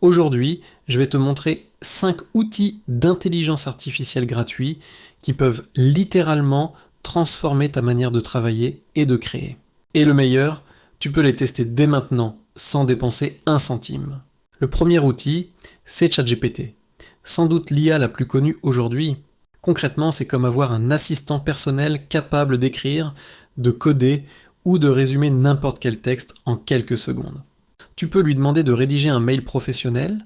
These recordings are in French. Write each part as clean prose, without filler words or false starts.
Aujourd'hui, je vais te montrer 5 outils d'intelligence artificielle gratuits qui peuvent littéralement transformer ta manière de travailler et de créer. Et le meilleur, tu peux les tester dès maintenant, sans dépenser un centime. Le premier outil, c'est ChatGPT. Sans doute l'IA la plus connue aujourd'hui. Concrètement, c'est comme avoir un assistant personnel capable d'écrire, de coder ou de résumer n'importe quel texte en quelques secondes. Tu peux lui demander de rédiger un mail professionnel,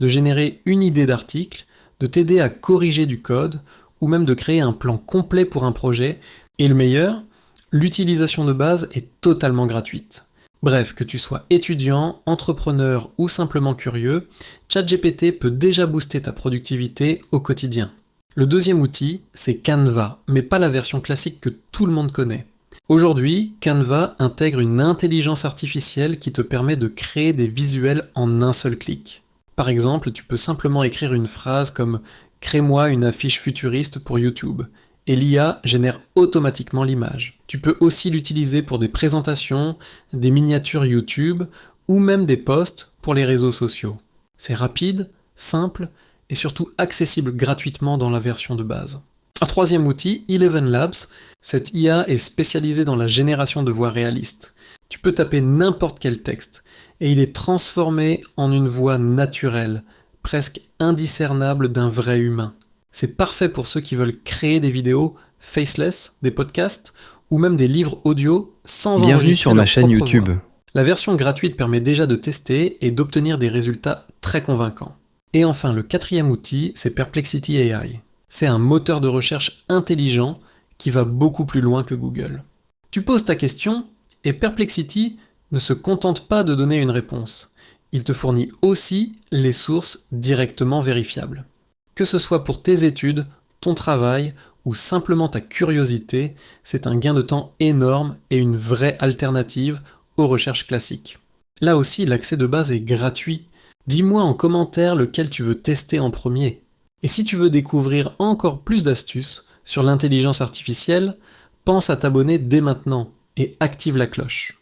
de générer une idée d'article, de t'aider à corriger du code, ou même de créer un plan complet pour un projet. Et le meilleur, l'utilisation de base est totalement gratuite. Bref, que tu sois étudiant, entrepreneur ou simplement curieux, ChatGPT peut déjà booster ta productivité au quotidien. Le deuxième outil, c'est Canva, mais pas la version classique que tout le monde connaît. Aujourd'hui, Canva intègre une intelligence artificielle qui te permet de créer des visuels en un seul clic. Par exemple, tu peux simplement écrire une phrase comme « Crée-moi une affiche futuriste pour YouTube » et l'IA génère automatiquement l'image. Tu peux aussi l'utiliser pour des présentations, des miniatures YouTube ou même des posts pour les réseaux sociaux. C'est rapide, simple et surtout accessible gratuitement dans la version de base. Un troisième outil, Eleven Labs, cette IA est spécialisée dans la génération de voix réalistes. Tu peux taper n'importe quel texte, et il est transformé en une voix naturelle, presque indiscernable d'un vrai humain. C'est parfait pour ceux qui veulent créer des vidéos faceless, des podcasts, ou même des livres audio sans Bienvenue enregistrer sur ma leur chaîne propre YouTube. voix. La version gratuite permet déjà de tester et d'obtenir des résultats très convaincants. Et enfin, le quatrième outil, c'est Perplexity AI. C'est un moteur de recherche intelligent qui va beaucoup plus loin que Google. Tu poses ta question et Perplexity ne se contente pas de donner une réponse. Il te fournit aussi les sources directement vérifiables. Que ce soit pour tes études, ton travail ou simplement ta curiosité, c'est un gain de temps énorme et une vraie alternative aux recherches classiques. Là aussi, l'accès de base est gratuit. Dis-moi en commentaire lequel tu veux tester en premier. Et si tu veux découvrir encore plus d'astuces sur l'intelligence artificielle, pense à t'abonner dès maintenant et active la cloche.